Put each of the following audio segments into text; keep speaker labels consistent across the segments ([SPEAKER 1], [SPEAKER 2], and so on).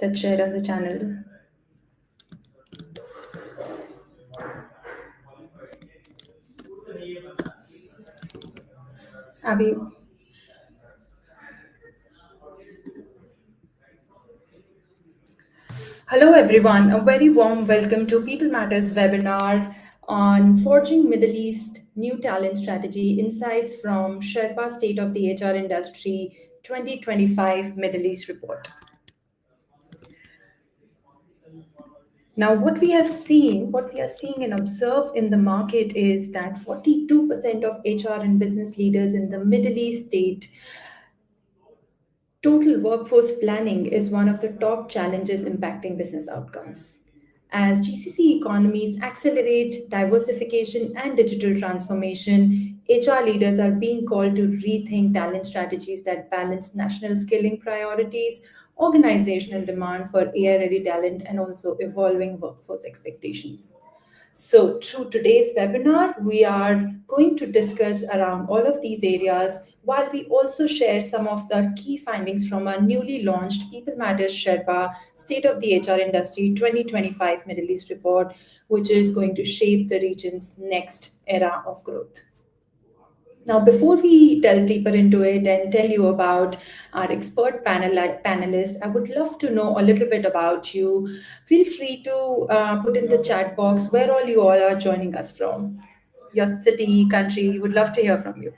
[SPEAKER 1] that's shared on the channel. Abhi, hello everyone, a very warm welcome to People Matters webinar on Forging Middle East New Talent Strategy Insights from SHRPA State of the HR Industry 2025 Middle East Report. Now, what we are seeing and observe in the market is that 42% of HR and business leaders in the Middle East state total workforce planning is one of the top challenges impacting business outcomes. As GCC economies accelerate diversification and digital transformation, HR leaders are being called to rethink talent strategies that balance national skilling priorities, organizational demand for AI ready talent, and also evolving workforce expectations. So, through today's webinar, we are going to discuss around all of these areas while we also share some of the key findings from our newly launched People Matters Sherpa State of the HR Industry 2025 Middle East report, which is going to shape the region's next era of growth. Now, before we delve deeper into it and tell you about our expert panelist, I would love to know a little bit about you. Feel free to put in the chat box where all you all are joining us from. Your city, country, would love to hear from you.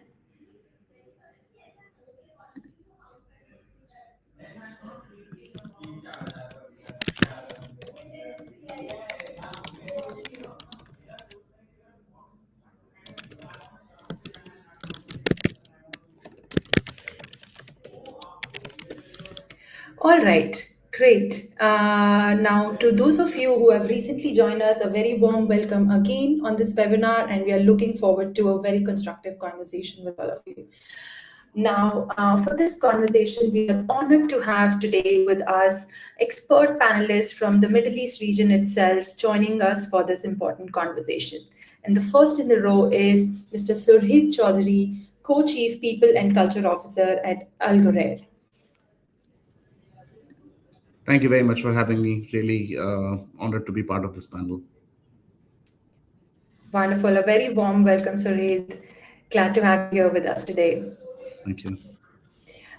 [SPEAKER 1] All right, great. Now, to those of you who have recently joined us, a very warm welcome again on this webinar, and we are looking forward to a very constructive conversation with all of you. Now, for this conversation, we are honored to have today with us expert panelists from the Middle East region itself joining us for this important conversation. And the first in the row is Mr. Surhit Chaudhary, Co-Chief People and Culture Officer at Al Ghurair.
[SPEAKER 2] Thank you very much for having me. Really honored to be part of this panel.
[SPEAKER 1] Wonderful. A very warm welcome, Surhit. Glad to have you here with us today.
[SPEAKER 2] Thank you.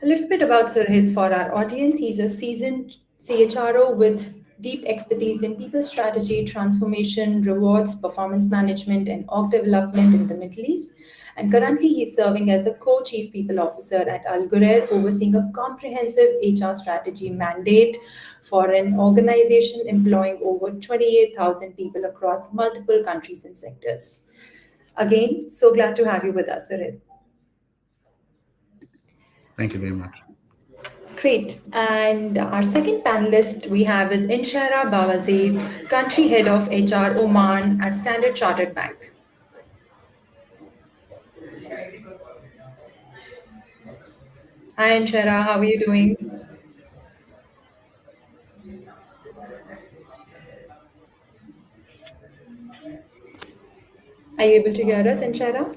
[SPEAKER 1] A little bit about Surhit for our audience. He's a seasoned CHRO with deep expertise in people strategy, transformation, rewards, performance management, and org development in the Middle East. And currently, he's serving as a co-chief people officer at Al Ghurair, overseeing a comprehensive HR strategy mandate for an organization employing over 28,000 people across multiple countries and sectors. Again, so glad to have you with us, Surhit.
[SPEAKER 2] Thank you very much.
[SPEAKER 1] Great. And our second panelist we have is Inshara Bawazir, Country Head of HR Oman at Standard Chartered Bank. Hi, Inshara. How are you doing? Are you able to hear us, Inshara?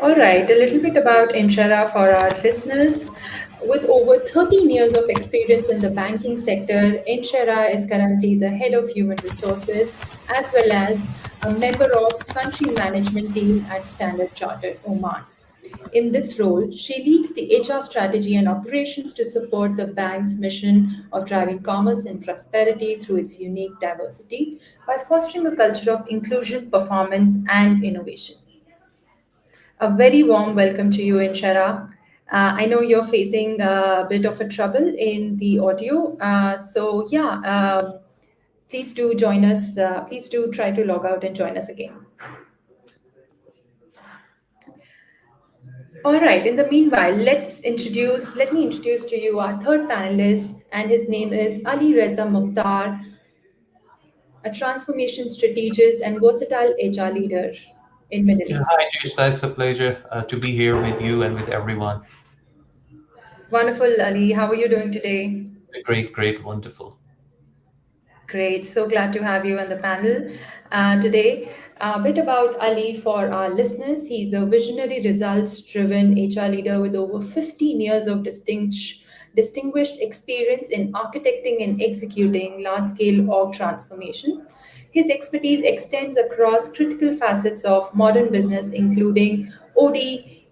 [SPEAKER 1] All right, a little bit about Inshara for our listeners. With over 13 years of experience in the banking sector, Inshara is currently the head of human resources as well as a member of country management team at Standard Chartered Oman. In this role, she leads the HR strategy and operations to support the bank's mission of driving commerce and prosperity through its unique diversity by fostering a culture of inclusion, performance, and innovation. A very warm welcome to you, Inshara. I know you're facing a bit of a trouble in the audio. Please do join us. Please do try to log out and join us again. All right. In the meanwhile, let me introduce to you our third panelist, and his name is Ali Reza Mukhtar, a transformation strategist and versatile HR leader in Middle East.
[SPEAKER 3] Hi, Jyoshna. It's a pleasure to be here with you and with everyone.
[SPEAKER 1] Wonderful, Ali. How are you doing today?
[SPEAKER 3] Great, wonderful.
[SPEAKER 1] Great. So glad to have you on the panel today. A bit about Ali for our listeners. He's a visionary, results driven HR leader with over 15 years of distinguished experience in architecting and executing large scale org transformation. His expertise extends across critical facets of modern business, including OD,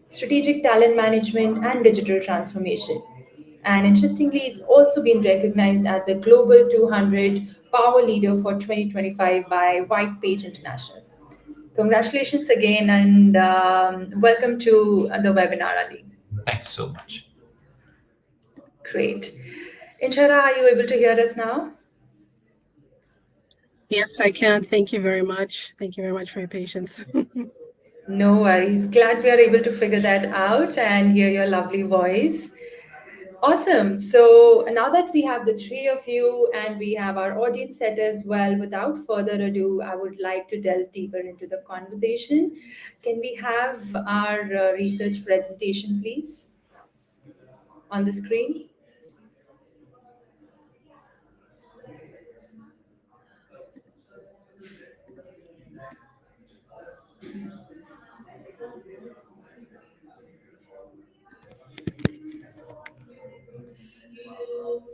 [SPEAKER 1] strategic talent management, and digital transformation. And interestingly, he's also been recognized as a Global 200 Power Leader for 2025 by White Page International. Congratulations again, and welcome to the webinar, Ali.
[SPEAKER 3] Thanks so much.
[SPEAKER 1] Great. Inshara, are you able to hear us now?
[SPEAKER 4] Yes, I can. Thank you very much. Thank you very much for your patience.
[SPEAKER 1] No worries. Glad we are able to figure that out and hear your lovely voice. Awesome. So now that we have the three of you and we have our audience set as well, without further ado, I would like to delve deeper into the conversation. Can we have our research presentation, please, on the screen?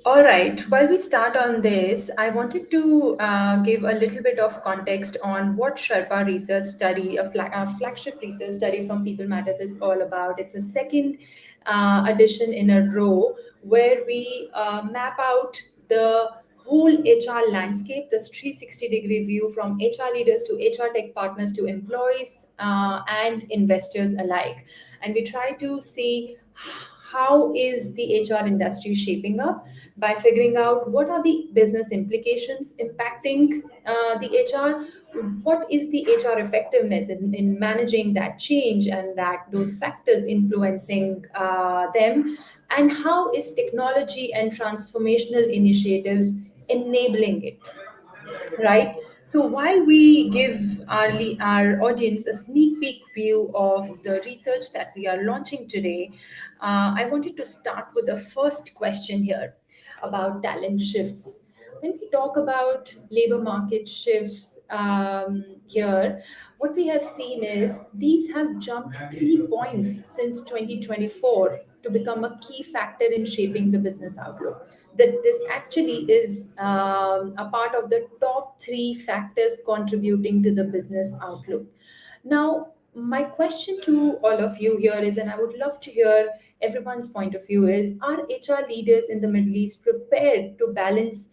[SPEAKER 1] All right. While we start on this, I wanted to give a little bit of context on what Sherpa research study, a flagship research study from People Matters, is all about. It's a second edition in a row where we map out the whole HR landscape, this 360-degree view from HR leaders to HR tech partners to employees and investors alike. And we try to see how is the HR industry shaping up by figuring out what are the business implications impacting the HR, what is the HR effectiveness in managing that change and that those factors influencing them, and how is technology and transformational initiatives enabling it, right? So while we give our audience a sneak peek view of the research that we are launching today, I wanted to start with the first question here about talent shifts. When we talk about labor market shifts here, what we have seen is these have jumped 3 points since 2024 to become a key factor in shaping the business outlook. That this actually is a part of the top three factors contributing to the business outlook. Now, my question to all of you here is, and I would love to hear everyone's point of view, is are HR leaders in the Middle East prepared to balance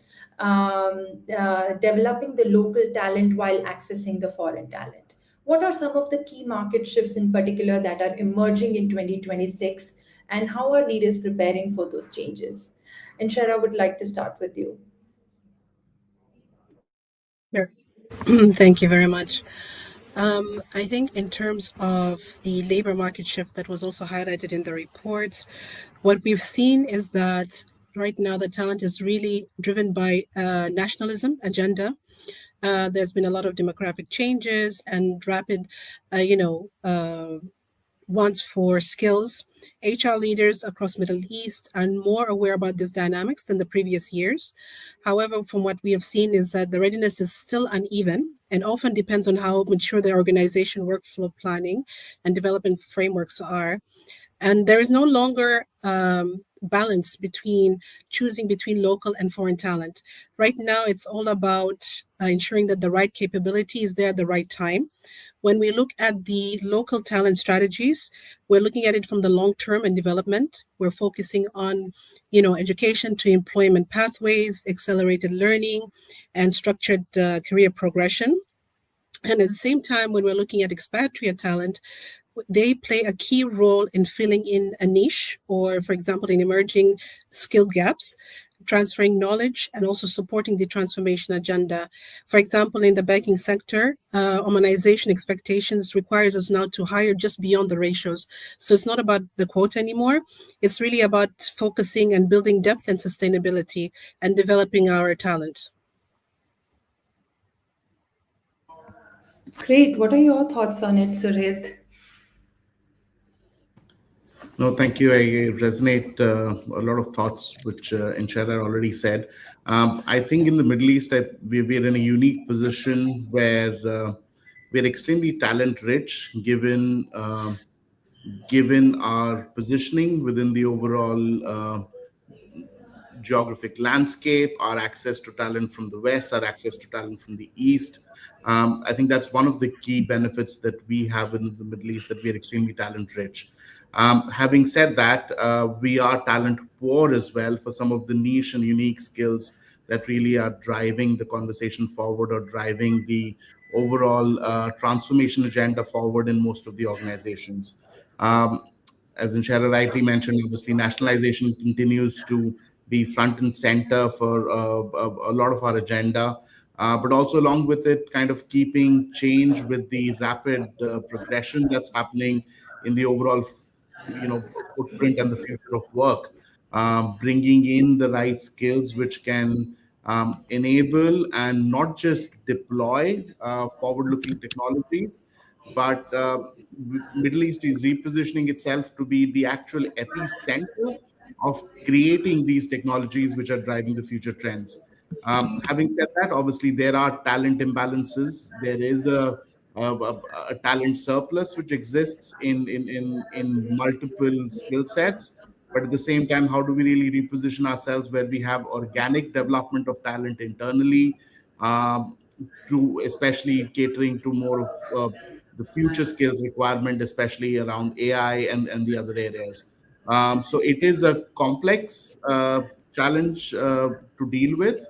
[SPEAKER 1] developing the local talent while accessing the foreign talent? What are some of the key market shifts in particular that are emerging in 2026, and how are leaders preparing for those changes? And Shara would like to start with you.
[SPEAKER 4] Yes. Thank you very much. I think in terms of the labor market shift that was also highlighted in the reports, what we've seen is that right now the talent is really driven by nationalism agenda. There's been a lot of demographic changes and rapid, wants for skills. HR leaders across Middle East are more aware about these dynamics than the previous years. However, from what we have seen is that the readiness is still uneven and often depends on how mature their organization workflow planning and development frameworks are. And there is no longer balance between choosing between local and foreign talent. Right now, it's all about ensuring that the right capability is there at the right time. When we look at the local talent strategies, we're looking at it from the long term and development. We're focusing on, education to employment pathways, accelerated learning, and structured career progression. And at the same time, when we're looking at expatriate talent, they play a key role in filling in a niche or, for example, in emerging skill gaps, transferring knowledge, and also supporting the transformation agenda. For example, in the banking sector, Omanization expectations requires us now to hire just beyond the ratios. So it's not about the quota anymore. It's really about focusing and building depth and sustainability and developing our talent.
[SPEAKER 1] Great. What are your thoughts on it, Surhit?
[SPEAKER 2] No, thank you. I resonate a lot of thoughts which Inshara already said. I think in the Middle East, we're in a unique position where we're extremely talent rich, given our positioning within the overall geographic landscape, our access to talent from the West, our access to talent from the East. I think that's one of the key benefits that we have in the Middle East, that we are extremely talent rich. Having said that, we are talent poor as well for some of the niche and unique skills that really are driving the conversation forward or driving the overall transformation agenda forward in most of the organizations. Um, as Inshara rightly mentioned, obviously nationalization continues to be front and center for a lot of our agenda, but also along with it, kind of keeping change with the rapid progression that's happening in the overall, footprint and the future of work, bringing in the right skills which can enable and not just deploy forward-looking technologies, but Middle East is repositioning itself to be the actual epicenter of creating these technologies which are driving the future trends. Having said that, obviously there are talent imbalances. There is a talent surplus which exists in multiple skill sets. But at the same time, how do we really reposition ourselves where we have organic development of talent internally, um, to especially catering to more of the future skills requirement, especially around AI and the other areas. So it is a complex challenge to deal with,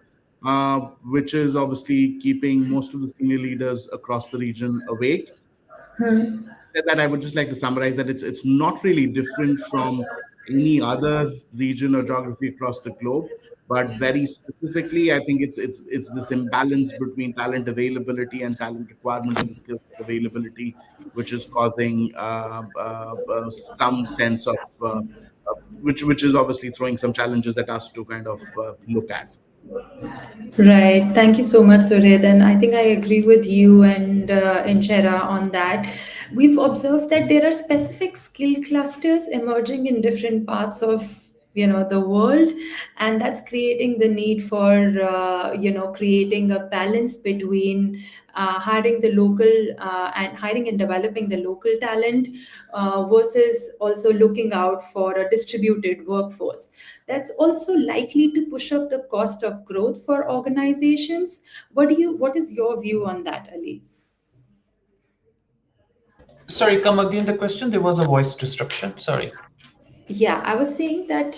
[SPEAKER 2] which is obviously keeping most of the senior leaders across the region awake. Said that, I would just like to summarize that it's not really different from any other region or geography across the globe, but very specifically, I think it's this imbalance between talent availability and talent requirement and the skills availability, which is causing some sense of which is obviously throwing some challenges at us to kind of look at.
[SPEAKER 1] Right. Thank you so much, Surid. And I think I agree with you and Inchera on that. We've observed that there are specific skill clusters emerging in different parts of the world, and that's creating the need for creating a balance between hiring the local and hiring and developing the local talent versus also looking out for a distributed workforce. That's also likely to push up the cost of growth for organizations. What is your view on that, Ali?
[SPEAKER 3] Sorry, come again the question. There was a voice disruption. Sorry.
[SPEAKER 1] Yeah, I was saying that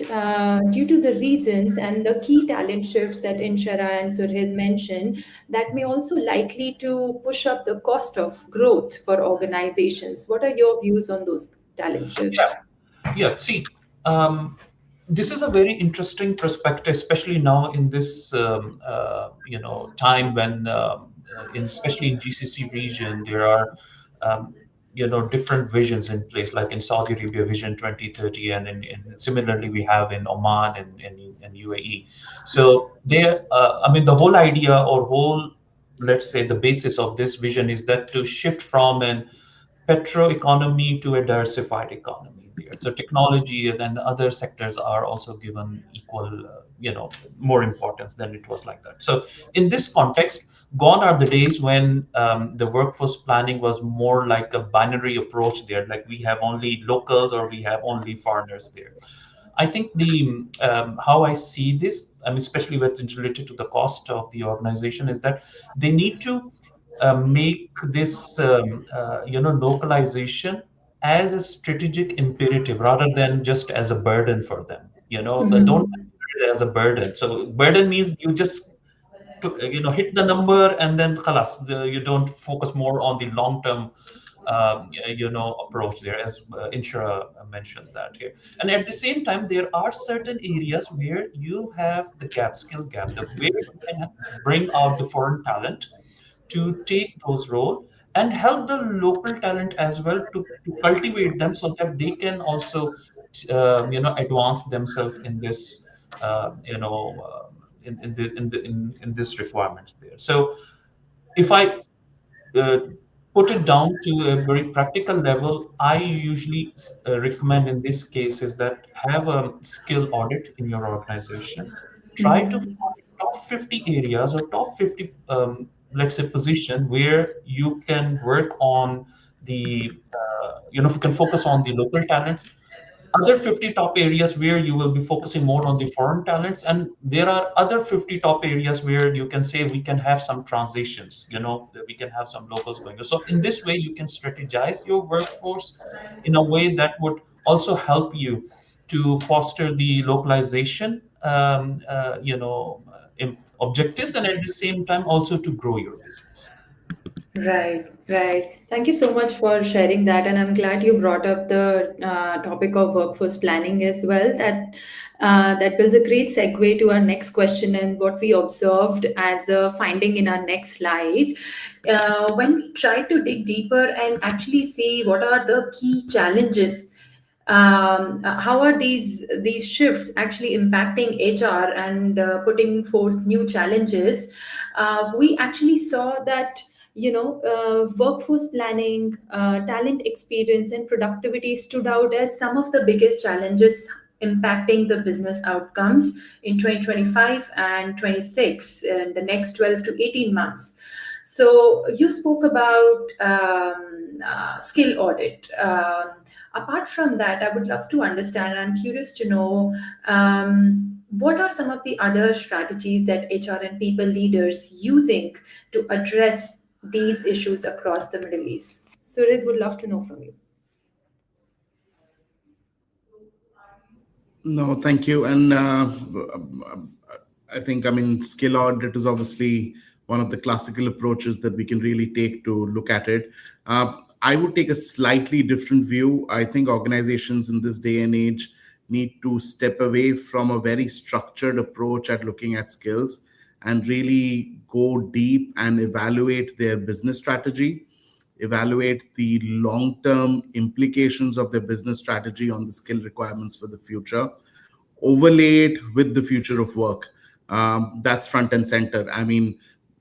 [SPEAKER 1] due to the reasons and the key talent shifts that Inshara and Surhid mentioned, that may also likely to push up the cost of growth for organizations. What are your views on those talent shifts?
[SPEAKER 3] Yeah, see, this is a very interesting perspective, especially now in this time when, especially in GCC region, there are different visions in place, like in Saudi Arabia, Vision 2030, and similarly we have in Oman and UAE. So there, I mean, the whole idea or whole, let's say, the basis of this vision is that to shift from an petro economy to a diversified economy there. So technology and then the other sectors are also given equal, more importance than it was like that. So in this context, gone are the days when the workforce planning was more like a binary approach there, like we have only locals or we have only foreigners there. I think the how I see this, I mean, especially with related to the cost of the organization, is that they need to make this localization as a strategic imperative rather than just as a burden for them. But don't
[SPEAKER 1] Mhm.
[SPEAKER 3] consider it as a burden. So burden means you just hit the number and then khalas, you don't focus more on the long term approach there, as Inshira mentioned that here. And at the same time, there are certain areas where you have the skill gap, the where you can bring out the foreign talent to take those roles and help the local talent as well to cultivate them so that they can also advance themselves in this in this requirements there. So if I put it down to a very practical level, I usually recommend in this case is that have a skill audit in your organization. Try to find top 50 areas or top 50, let's say, position where you can work on you can focus on the local talents, other 50 top areas where you will be focusing more on the foreign talents, and there are other 50 top areas where you can say we can have some transitions, that we can have some locals going. So in this way you can strategize your workforce in a way that would also help you to foster the localization objectives, and at the same time also to grow your business.
[SPEAKER 1] Right, right. Thank you so much for sharing that. And I'm glad you brought up the topic of workforce planning as well. That builds a great segue to our next question and what we observed as a finding in our next slide. When we try to dig deeper and actually see what are the key challenges, how are these shifts actually impacting HR and putting forth new challenges, we actually saw that workforce planning, talent experience, and productivity stood out as some of the biggest challenges impacting the business outcomes in 2025 and 26 in the next 12 to 18 months. So you spoke about skill audit. Apart from that, I would love to understand. I'm curious to know what are some of the other strategies that HR and people leaders using to address these issues across the Middle East. Surit, would love to know from you.
[SPEAKER 2] No, thank you. And I think, skill audit is obviously one of the classical approaches that we can really take to look at it. I would take a slightly different view. I think organizations in this day and age need to step away from a very structured approach at looking at skills and really go deep and evaluate their business strategy, evaluate the long-term implications of their business strategy on the skill requirements for the future, overlay it with the future of work. That's front and center.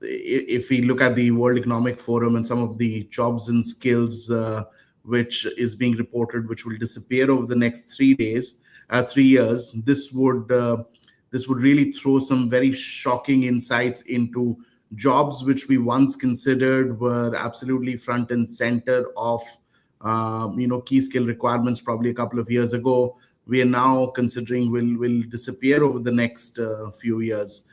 [SPEAKER 2] If we look at the World Economic Forum and some of the jobs and skills which is being reported, which will disappear over the next 3 years, this would really throw some very shocking insights into jobs which we once considered were absolutely front and center of key skill requirements probably a couple of years ago. We are now considering will disappear over the next few years.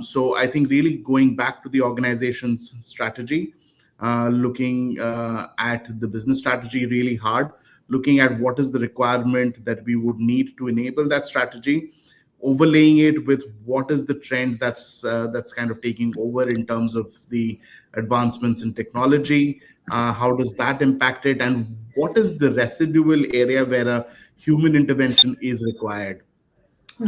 [SPEAKER 2] So I think really going back to the organization's strategy, looking at the business strategy really hard, looking at what is the requirement that we would need to enable that strategy, overlaying it with what is the trend that's kind of taking over in terms of the advancements in technology. How does that impact it, and what is the residual area where a human intervention is required?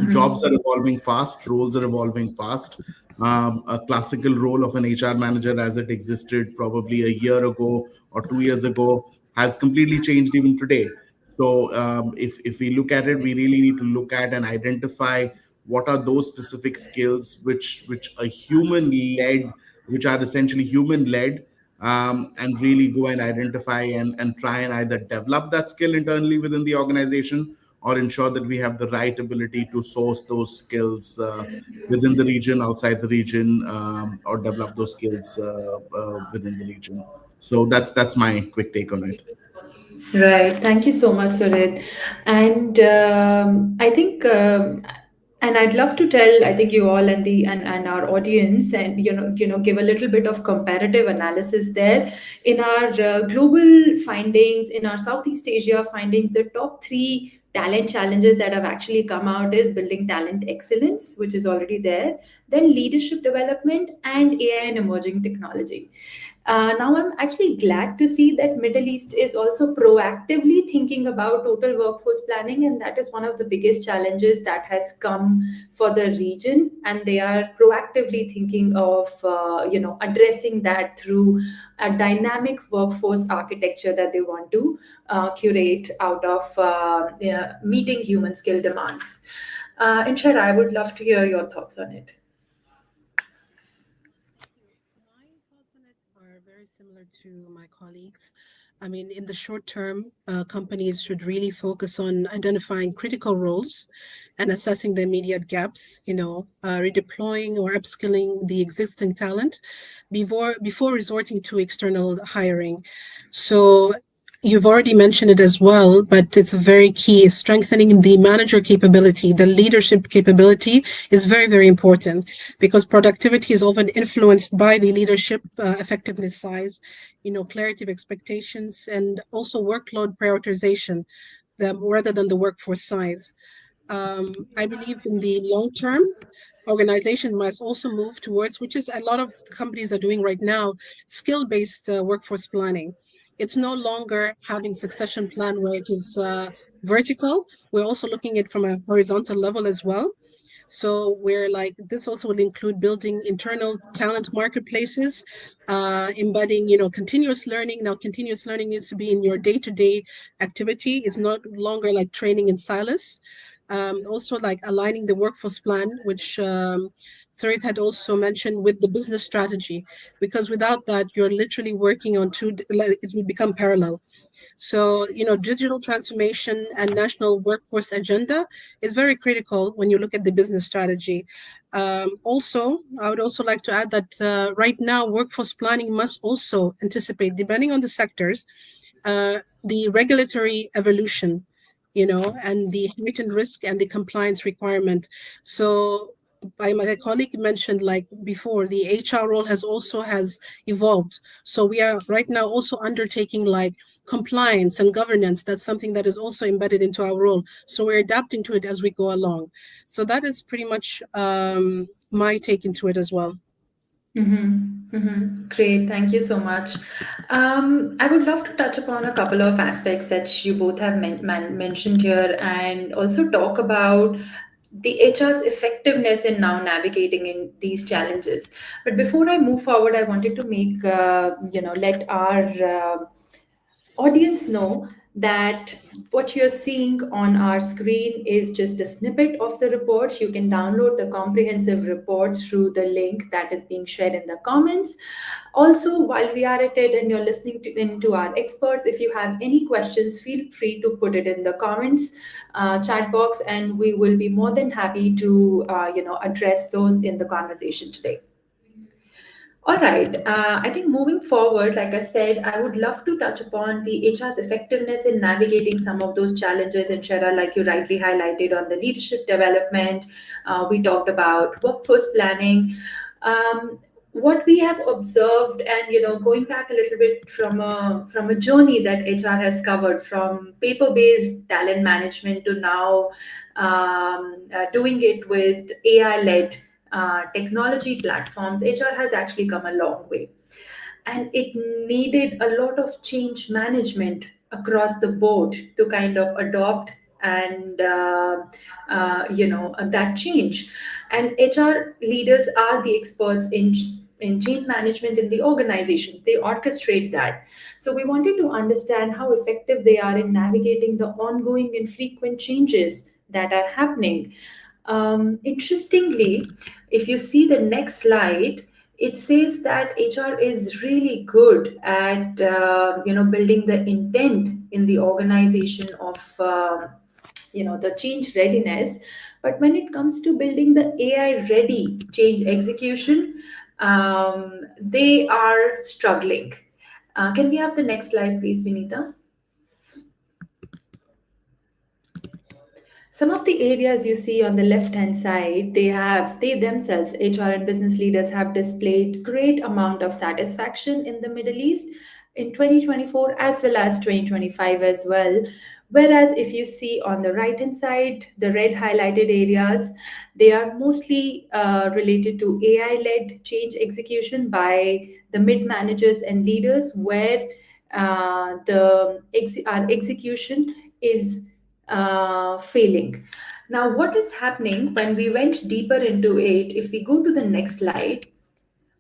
[SPEAKER 2] Jobs are evolving fast, roles are evolving fast. A classical role of an HR manager as it existed probably a year ago or 2 years ago has completely changed even today. So if we look at it, we really need to look at and identify what are those specific skills which are essentially human led, and really go and identify and try and either develop that skill internally within the organization or ensure that we have the right ability to source those skills within the region, outside the region, or develop those skills within the region. So that's my quick take on it.
[SPEAKER 1] Right. Thank you so much, Surit. And I think, and I'd love to tell, I think you all and and our audience, and give a little bit of comparative analysis there in our global findings, in our Southeast Asia findings. The top three talent challenges that have actually come out is building talent excellence, which is already there, then leadership development, and AI and emerging technology. Now, I'm actually glad to see that Middle East is also proactively thinking about total workforce planning, and that is one of the biggest challenges that has come for the region. And they are proactively thinking of, addressing that through a dynamic workforce architecture that they want to curate out of meeting human skill demands. Inshara, I would love to hear your thoughts on it.
[SPEAKER 4] My thoughts on it are very similar similar to my colleagues. I mean, in the short term, companies should really focus on identifying critical roles and assessing the immediate gaps, redeploying or upskilling the existing talent before resorting to external hiring. So you've already mentioned it as well, but it's very key. Strengthening the manager capability, the leadership capability is very, very important because productivity is often influenced by the leadership effectiveness size, clarity of expectations, and also workload prioritization rather than the workforce size. I believe in the long term, organization must also move towards, which is a lot of companies are doing right now, skill-based workforce planning. It's no longer having succession plan where it is vertical. We're also looking at from a horizontal level as well. So we're like this also will include building internal talent marketplaces, embedding continuous learning. Now continuous learning needs to be in your day-to-day activity. It's not longer like training in silos. Also like aligning the workforce plan, which Sarit had also mentioned with the business strategy, because without that you're literally working on like, it will become parallel. So, digital transformation and national workforce agenda is very critical when you look at the business strategy. Also, I would also like to add that right now, workforce planning must also anticipate, depending on the sectors, the regulatory evolution, and the heightened risk and the compliance requirement. So, my colleague mentioned like before, the HR role has evolved. So we are right now also undertaking like compliance and governance. That's something that is also embedded into our role. So we're adapting to it as we go along. So that is pretty much my take into it as well.
[SPEAKER 1] Mm-hmm. Mm-hmm. Great, thank you so much. I would love to touch upon a couple of aspects that you both have mentioned here and also talk about the HR's effectiveness in now navigating in these challenges. But before I move forward, I wanted to let our audience know that what you're seeing on our screen is just a snippet of the report. You can download the comprehensive report through the link that is being shared in the comments. Also, while we are at it and you're listening into our experts, if you have any questions, feel free to put it in the comments chat box, and we will be more than happy to address those in the conversation today. All right. I think moving forward, like I said, I would love to touch upon the HR's effectiveness in navigating some of those challenges. And Shara, like you rightly highlighted on the leadership development, we talked about workforce planning. What we have observed, and going back a little bit from a journey that HR has covered, from paper-based talent management to now doing it with AI-led technology platforms, HR has actually come a long way. And it needed a lot of change management across the board to kind of adopt and that change. And HR leaders are the experts in change management in the organizations. They orchestrate that. So we wanted to understand how effective they are in navigating the ongoing and frequent changes that are happening. Interestingly, if you see the next slide, it says that HR is really good at building the intent in the organization of the change readiness. But when it comes to building the AI ready change execution, they are struggling. Can we have the next slide, please, Vinita? Some of the areas you see on the left hand side, they themselves, HR and business leaders, have displayed great amount of satisfaction in the Middle East in 2024 as well as 2025 as well. Whereas if you see on the right hand side, the red highlighted areas, they are mostly related to AI led change execution by the mid managers and leaders, where our execution is failing. Now, what is happening when we went deeper into it? If we go to the next slide,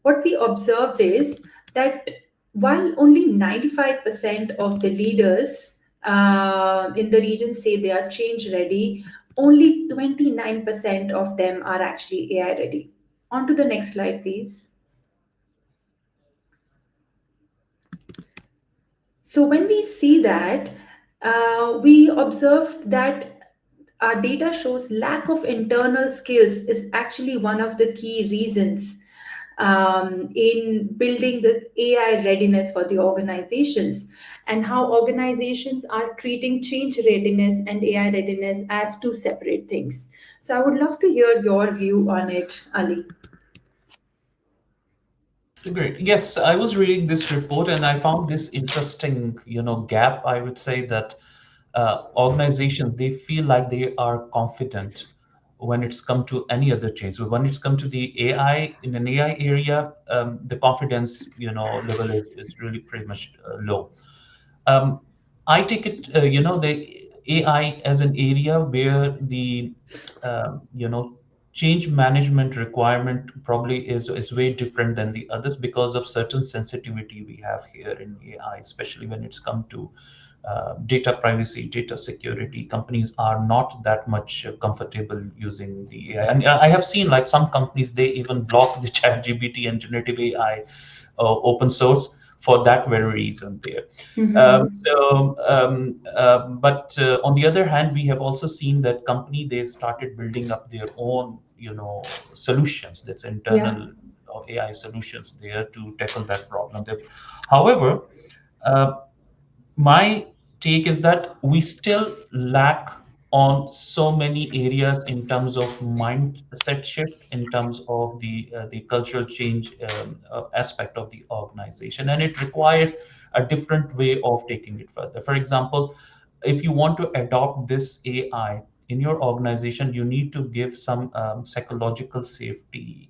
[SPEAKER 1] what we observed is that while only 95% of the leaders in the region say they are change ready, only 29% of them are actually AI ready. On to the next slide, please. So when we see that, we observed that our data shows lack of internal skills is actually one of the key reasons in building the AI readiness for the organizations, and how organizations are treating change readiness and AI readiness as two separate things. So I would love to hear your view on it, Ali.
[SPEAKER 3] Great. Yes, I was reading this report and I found this interesting, gap. I would say that organizations, they feel like they are confident when it's come to any other change. So when it's come to the AI, in an AI area, the confidence, level is really pretty much low. Um, I take it, the AI as an area where the, change management requirement probably is way different than the others because of certain sensitivity we have here in AI, especially when it's come to data privacy, data security. Companies are not that much comfortable using the AI. And I have seen like some companies, they even block the ChatGPT and generative AI open source for that very reason there.
[SPEAKER 1] Mm-hmm.
[SPEAKER 3] But on the other hand, we have also seen that company they started building up their own, solutions. That's
[SPEAKER 1] Yeah.
[SPEAKER 3] internal AI solutions there to tackle that problem. However, uh, my take is that we still lack on so many areas in terms of mindset shift, in terms of the cultural change aspect of the organization, and it requires a different way of taking it further. For example, if you want to adopt this AI in your organization, you need to give some psychological safety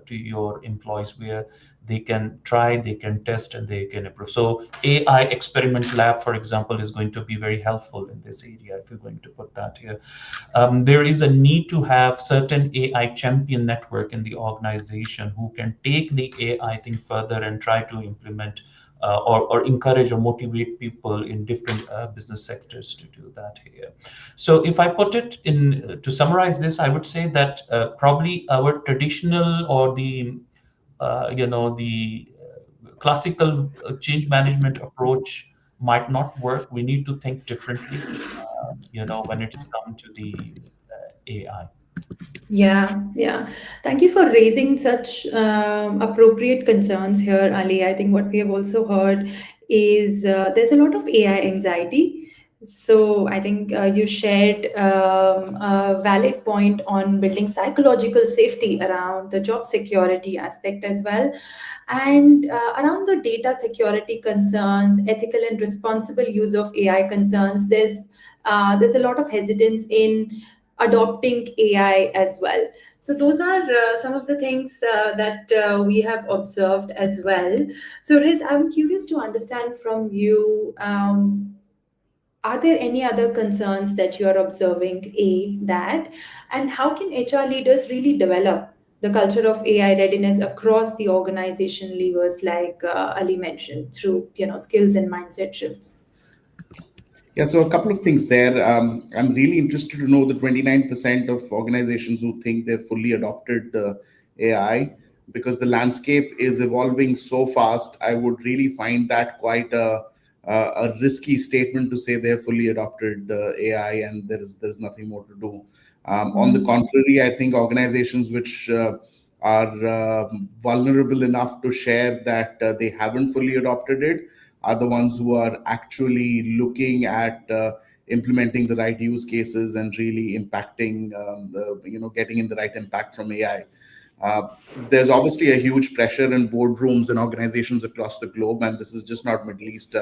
[SPEAKER 3] to your employees where they can try, they can test, and they can improve. So AI experiment lab, for example, is going to be very helpful in this area if you're going to put that here. There is a need to have certain AI champion network in the organization who can take the AI thing further and try to implement or encourage or motivate people in different business sectors to do that here. So if I put it in to summarize this, I would say that probably our traditional or the classical change management approach might not work. We need to think differently, when it's come to the AI.
[SPEAKER 1] Yeah, yeah. Thank you for raising such appropriate concerns here, Ali. I think what we have also heard is there's a lot of AI anxiety. So I think you shared a valid point on building psychological safety around the job security aspect as well, and around the data security concerns, ethical and responsible use of AI concerns. There's a lot of hesitance in adopting AI as well. So those are some of the things that we have observed as well. So Riz, I'm curious to understand from you. Are there any other concerns that you are observing? That, and how can HR leaders really develop the culture of AI readiness across the organization levers, like Ali mentioned, through skills and mindset shifts?
[SPEAKER 2] Yeah, so a couple of things there. I'm really interested to know the 29% of organizations who think they've fully adopted AI, because the landscape is evolving so fast. I would really find that quite a risky statement to say they've fully adopted AI and there's nothing more to do. On the
[SPEAKER 1] Mm.
[SPEAKER 2] contrary, I think organizations which are vulnerable enough to share that they haven't fully adopted it are the ones who are actually looking at implementing the right use cases and really impacting, getting in the right impact from AI. There's obviously a huge pressure in boardrooms and organizations across the globe, and this is just not Middle East.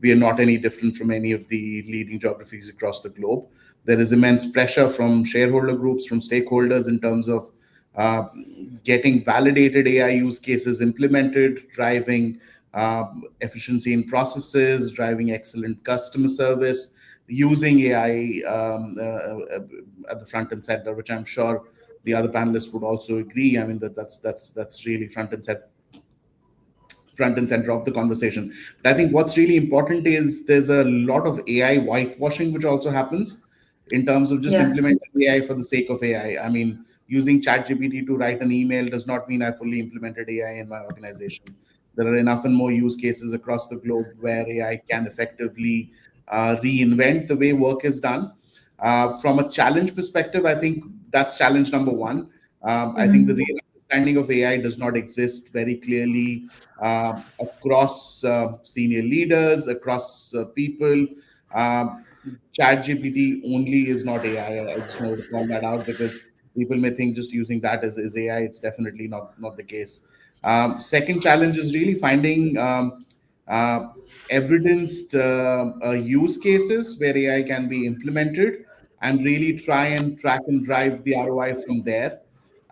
[SPEAKER 2] We are not any different from any of the leading geographies across the globe. There is immense pressure from shareholder groups, from stakeholders in terms of uh, getting validated AI use cases implemented, driving efficiency in processes, driving excellent customer service, using AI at the front and center, which I'm sure the other panelists would also agree. I mean that's really front and center of the conversation. But I think what's really important is there's a lot of AI whitewashing which also happens in terms of just
[SPEAKER 1] Yeah.
[SPEAKER 2] implementing AI for the sake of AI. I mean, using ChatGPT to write an email does not mean I fully implemented AI in my organization. There are enough and more use cases across the globe where AI can effectively reinvent the way work is done. From a challenge perspective, I think that's challenge number one. I think the
[SPEAKER 1] Mm-hmm.
[SPEAKER 2] real understanding of AI does not exist very clearly across senior leaders, across people. Um, ChatGPT only is not AI. I just wanted to call that out because people may think just using that as AI. It's definitely not the case. Second challenge is really finding uh, evidenced use cases where AI can be implemented and really try and track and drive the ROI from there.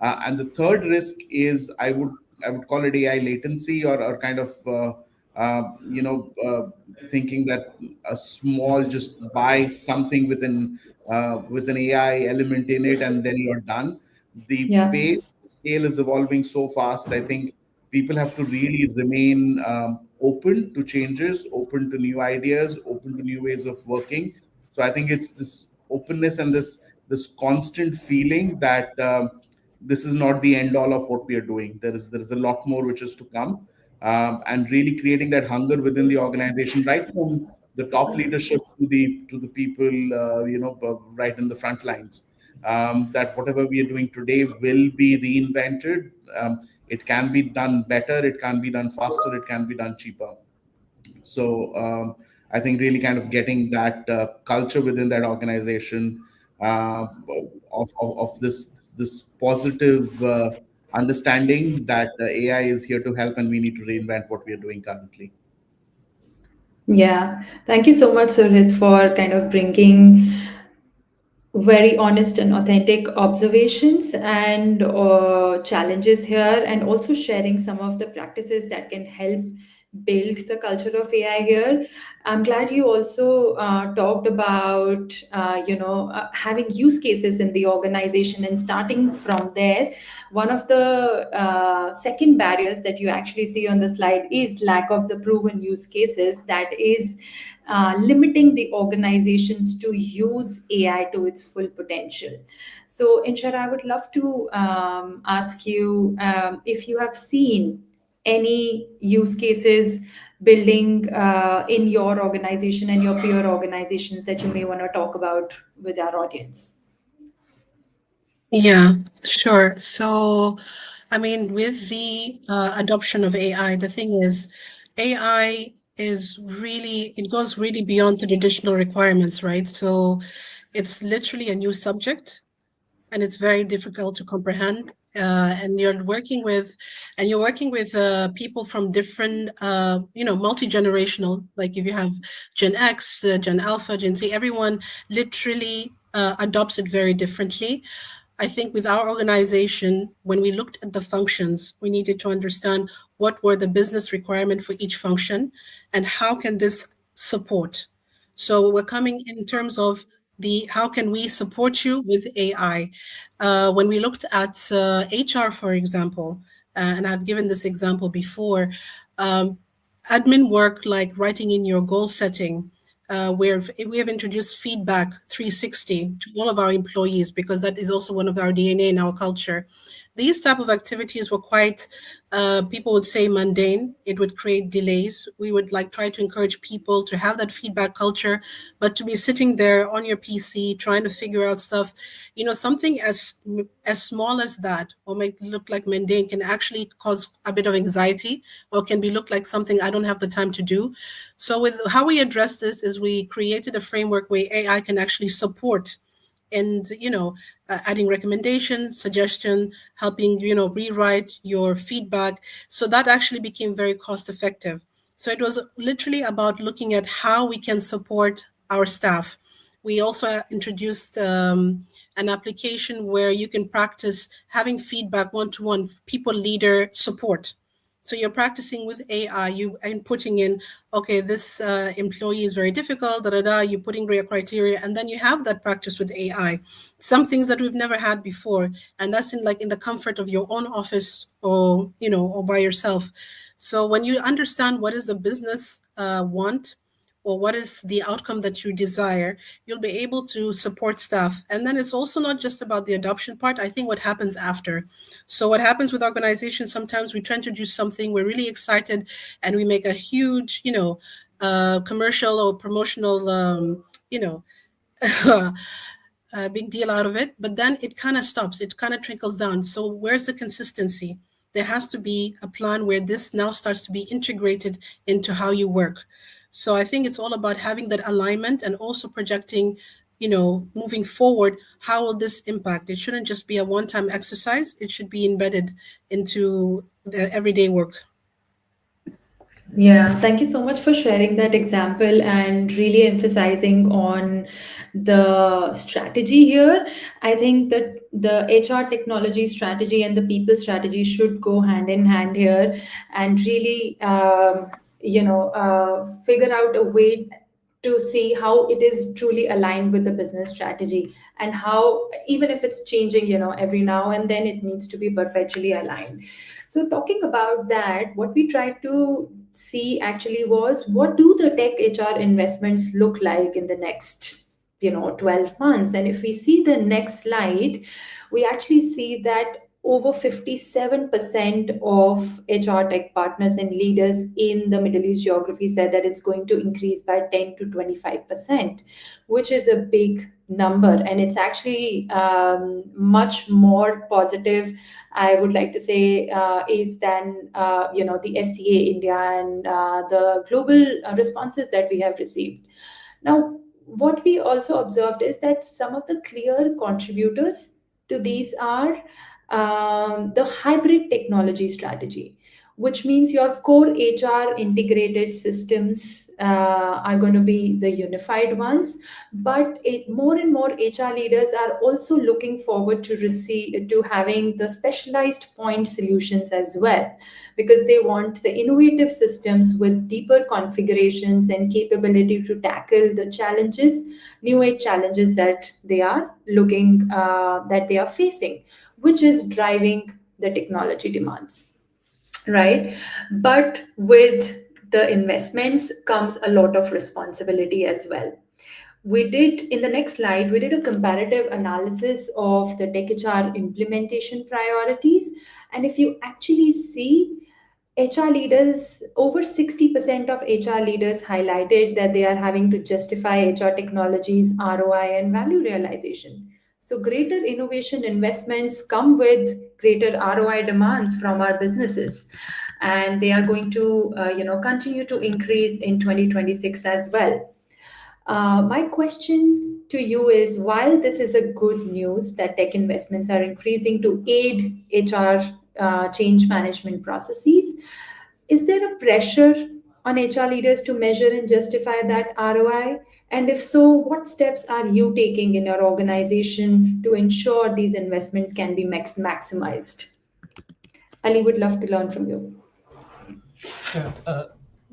[SPEAKER 2] And the third risk is I would call it AI latency or kind of thinking that a small just buy something with an AI element in it and then you're done. The
[SPEAKER 1] Yeah.
[SPEAKER 2] pace scale is evolving so fast. I think people have to really remain open to changes, open to new ideas, open to new ways of working. So I think it's this openness and this constant feeling that this is not the end all of what we are doing. There is a lot more which is to come, and really creating that hunger within the organization, right from the top leadership to the people, right in the front lines. That whatever we are doing today will be reinvented. It can be done better. It can be done faster. It can be done cheaper. So I think really kind of getting that culture within that organization of this positive understanding that AI is here to help and we need to reinvent what we are doing currently.
[SPEAKER 1] Yeah. Thank you so much, Surit, for kind of bringing very honest and authentic observations and challenges here, and also sharing some of the practices that can help build the culture of AI here. I'm glad you also talked about having use cases in the organization and starting from there. One of the second barriers that you actually see on the slide is lack of the proven use cases that is limiting the organizations to use AI to its full potential. So, Inshara, I would love to ask you if you have seen any use cases building in your organization and your peer organizations that you may want to talk about with our audience.
[SPEAKER 4] Yeah, sure. So, I mean, with the adoption of AI, the thing is, AI is really, it goes really beyond the traditional requirements, right? So, it's literally a new subject and it's very difficult to comprehend. And you're working with people from different, multi-generational. Like if you have Gen X, Gen Alpha, Gen Z, everyone literally adopts it very differently. I think with our organization, when we looked at the functions, we needed to understand what were the business requirement for each function and how can this support. So we're coming in terms of the how can we support you with AI. When we looked at HR, for example, and I've given this example before, um, admin work like writing in your goal setting, where we have introduced feedback 360 to all of our employees because that is also one of our DNA in our culture. These type of activities were quite, people would say mundane. It would create delays. We would like try to encourage people to have that feedback culture, but to be sitting there on your PC trying to figure out stuff, something as small as that or make it look like mundane can actually cause a bit of anxiety or can be looked like something I don't have the time to do. So with how we address this is we created a framework where AI can actually support and adding recommendation suggestion, helping rewrite your feedback. So that actually became very cost effective. So it was literally about looking at how we can support our staff. We also introduced an application where you can practice having feedback one-to-one people leader support. So you're practicing with AI, you and putting in, okay, this employee is very difficult, da da da. You're putting your criteria, and then you have that practice with AI. Some things that we've never had before, and that's in the comfort of your own office or or by yourself. So when you understand what is the business want, or what is the outcome that you desire, you'll be able to support staff. And then it's also not just about the adoption part. I think what happens after. So what happens with organizations, sometimes we try to do something, we're really excited, and we make a huge, commercial or promotional, a big deal out of it, but then it kind of stops, it kind of trickles down. So where's the consistency? There has to be a plan where this now starts to be integrated into how you work. So I think it's all about having that alignment and also projecting, moving forward, how will this impact? It shouldn't just be a one-time exercise, it should be embedded into the everyday work.
[SPEAKER 1] Yeah, thank you so much for sharing that example and really emphasizing on the strategy here. I think that the HR technology strategy and the people strategy should go hand in hand here and really, figure out a way to see how it is truly aligned with the business strategy, and how, even if it's changing, every now and then, it needs to be perpetually aligned. So talking about that, what we tried to see actually was, what do the tech HR investments look like in the next 12 months? And if we see the next slide, we actually see that over 57% of HR tech partners and leaders in the Middle East geography said that it's going to increase by 10 to 25%, which is a big number. And it's actually much more positive, I would like to say, is than the SCA India and the global responses that we have received. Now, what we also observed is that some of the clear contributors to these are the hybrid technology strategy, which means your core HR integrated systems are going to be the unified ones. But more and more HR leaders are also looking forward to having the specialized point solutions as well, because they want the innovative systems with deeper configurations and capability to tackle the challenges, new age challenges that they are facing, which is driving the technology demands, right? But with the investments comes a lot of responsibility as well. In the next slide, we did a comparative analysis of the tech HR implementation priorities. And if you actually see, HR leaders, over 60% of HR leaders highlighted that they are having to justify HR technologies, ROI, and value realization. So, greater innovation investments come with greater ROI demands from our businesses, and they are going to, continue to increase in 2026 as well. My question to you is, while this is a good news that tech investments are increasing to aid HR change management processes, is there a pressure on HR leaders to measure and justify that ROI? And if so, what steps are you taking in your organization to ensure these investments can be maximized? Ali, would love to learn from you.
[SPEAKER 3] Yeah.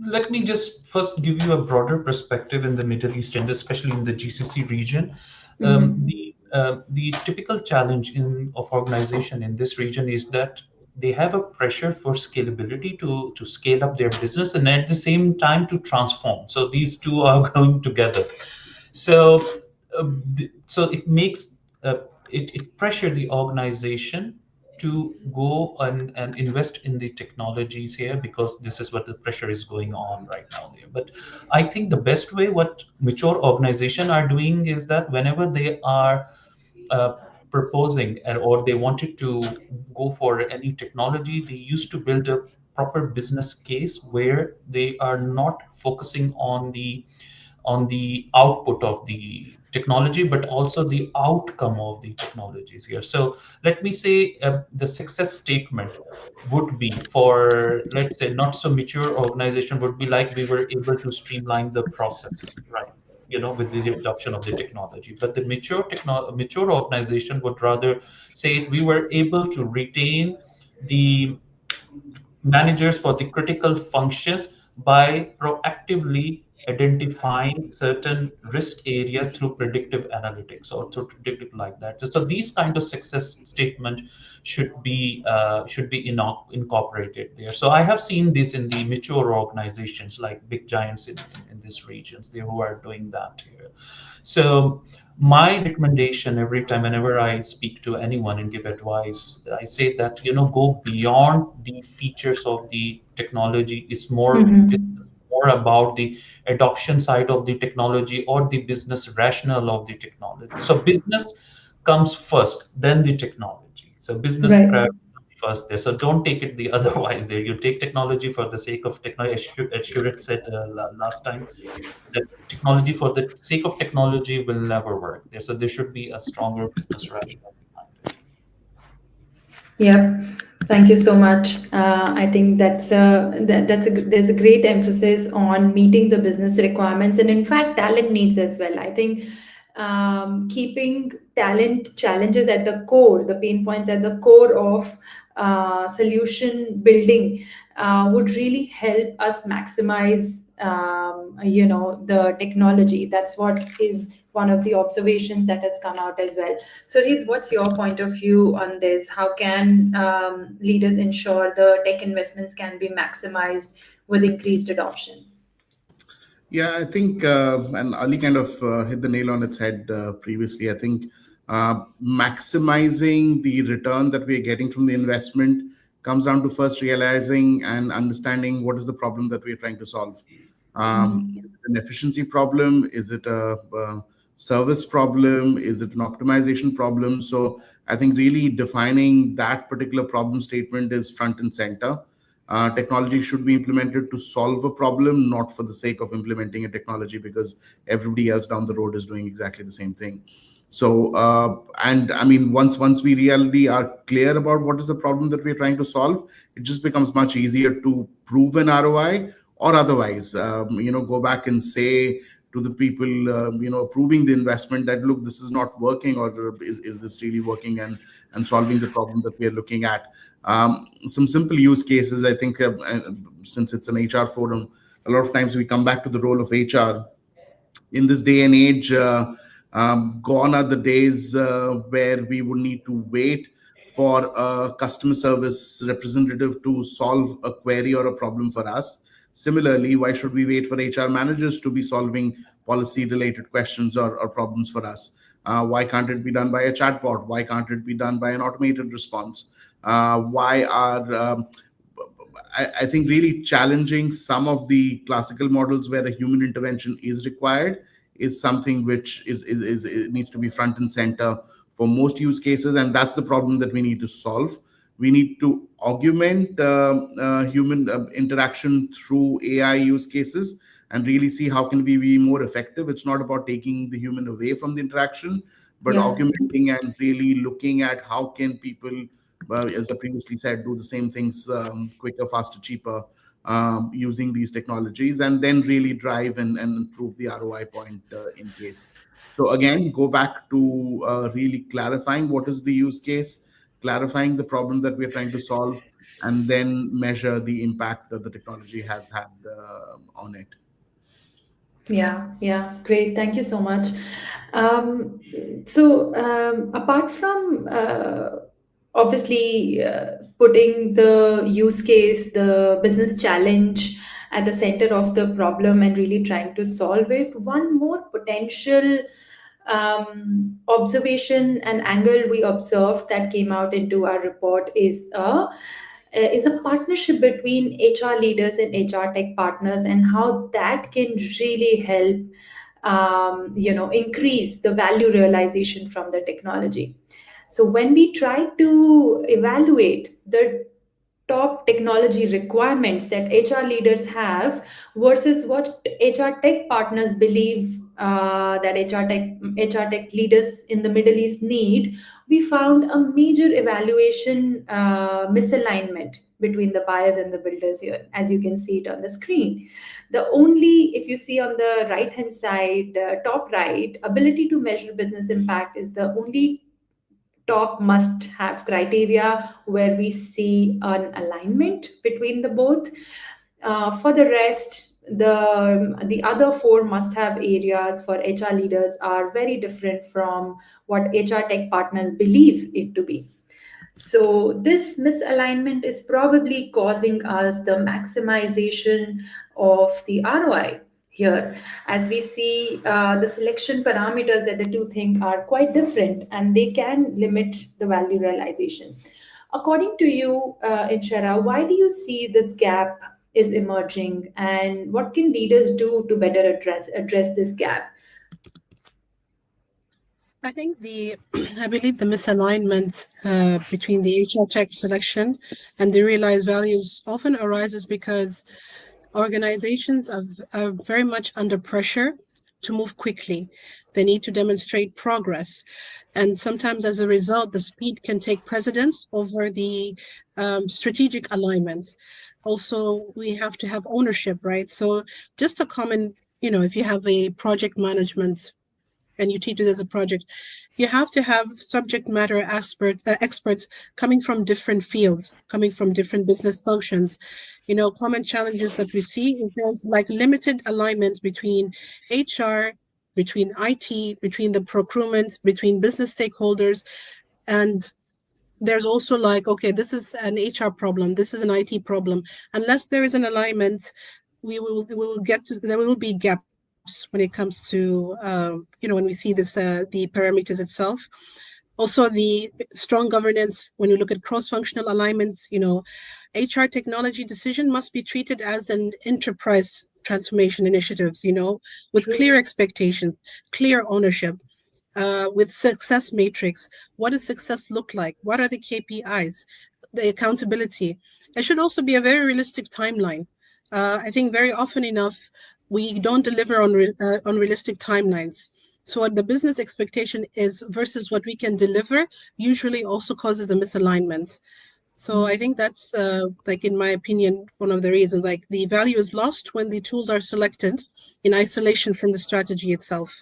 [SPEAKER 3] Let me just first give you a broader perspective in the Middle East and especially in the GCC region. The typical challenge of organization in this region is that they have a pressure for scalability to scale up their business and at the same time to transform. So these two are going together. So so it makes it pressure the organization to go and invest in the technologies here, because this is what the pressure is going on right now there. But I think the best way what mature organizations are doing is that whenever they are uh, proposing or they wanted to go for any technology, they used to build a proper business case where they are not focusing on the output of the technology, but also the outcome of the technologies here. So let me say the success statement would be for, let's say, not so mature organization would be like, we were able to streamline the process, right? With the adoption of the technology. But the mature organization would rather say we were able to retain the managers for the critical functions by proactively identifying certain risk areas through predictive analytics or through predictive like that. So these kind of success statement should be incorporated there. So I have seen this in the mature organizations like big giants in these regions, they who are doing that here. So my recommendation every time, whenever I speak to anyone and give advice, I say that, go beyond the features of the technology. It's
[SPEAKER 1] Mm-hmm.
[SPEAKER 3] more about the adoption side of the technology or the business rationale of the technology. So business comes first, then the technology. So business
[SPEAKER 1] Right.
[SPEAKER 3] priority first there. So don't take it the otherwise there. You take technology for the sake of technology. As Shurit said last time, that technology for the sake of technology will never work there. So there should be a stronger business rationale behind it.
[SPEAKER 1] Yep. Thank you so much. I think there's a great emphasis on meeting the business requirements and in fact talent needs as well. I think keeping talent challenges at the core, the pain points at the core of solution building would really help us maximize the technology. That's what is one of the observations that has come out as well. So, Reed, what's your point of view on this? How can leaders ensure the tech investments can be maximized with increased adoption?
[SPEAKER 2] Yeah, I think, and Ali kind of hit the nail on its head previously. I think maximizing the return that we are getting from the investment comes down to first realizing and understanding what is the problem that we are trying to solve. Is it an efficiency problem? Is it a service problem? Is it an optimization problem? So I think really defining that particular problem statement is front and center. Technology should be implemented to solve a problem, not for the sake of implementing a technology because everybody else down the road is doing exactly the same thing. So, and I mean, once we really are clear about what is the problem that we're trying to solve, it just becomes much easier to prove an ROI or otherwise, go back and say to the people, approving the investment that, look, this is not working, or is this really working and solving the problem that we are looking at. Some simple use cases, I think, since it's an HR forum, a lot of times we come back to the role of HR. In this day and age, gone are the days where we would need to wait for a customer service representative to solve a query or a problem for us. Similarly, why should we wait for HR managers to be solving policy related questions or problems for us? Why can't it be done by a chatbot? Why can't it be done by an automated response? Why are I think really challenging some of the classical models where a human intervention is required is something which is it needs to be front and center for most use cases, and that's the problem that we need to solve. We need to augment human interaction through AI use cases and really see how can we be more effective. It's not about taking the human away from the interaction, but
[SPEAKER 1] Yeah.
[SPEAKER 2] augmenting and really looking at how can people, as I previously said, do the same things quicker, faster, cheaper, using these technologies, and then really drive and improve the ROI point in case. So again, go back to really clarifying what is the use case, clarifying the problem that we're trying to solve, and then measure the impact that the technology has had on it.
[SPEAKER 1] Yeah, yeah, great. Thank you so much. Um, Apart from obviously putting the use case, the business challenge at the center of the problem and really trying to solve it, one more potential observation and angle we observed that came out into our report is a partnership between HR leaders and HR tech partners, and how that can really help increase the value realization from the technology. So when we try to evaluate the top technology requirements that HR leaders have versus what HR tech partners believe that HR tech leaders in the Middle East need, we found a major evaluation misalignment between the buyers and the builders here, as you can see it on the screen. The only, if you see on the right hand side, top right, ability to measure business impact is the only top must have criteria where we see an alignment between the both. For the rest, the other four must have areas for HR leaders are very different from what HR tech partners believe it to be. So this misalignment is probably causing us the maximization of the ROI here, as we see the selection parameters that the two think are quite different and they can limit the value realization. According to you, Inshara, why do you see this gap is emerging, and what can leaders do to better address this gap?
[SPEAKER 4] I think I believe the misalignment between the HR tech selection and the realized values often arises because organizations are very much under pressure to move quickly. They need to demonstrate progress. And sometimes, as a result, the speed can take precedence over the strategic alignment. Also, we have to have ownership, right? So, just a common, if you have a project management and you teach it as a project, you have to have subject matter experts coming from different fields, coming from different business functions. Common challenges that we see is there's like limited alignment between HR, between IT, between the procurement, between business stakeholders. And there's also like, okay, this is an HR problem, this is an IT problem. Unless there is an alignment, there will be gaps when it comes to when we see this the parameters itself. Also, the strong governance, when you look at cross-functional alignment, HR technology decision must be treated as an enterprise transformation initiatives, with clear expectations, clear ownership, with success matrix. What does success look like? What are the KPIs? The accountability. There should also be a very realistic timeline. I think very often enough, we don't deliver on realistic timelines. So what the business expectation is versus what we can deliver usually also causes a misalignment. So I think that's like, in my opinion, one of the reasons. Like, the value is lost when the tools are selected in isolation from the strategy itself.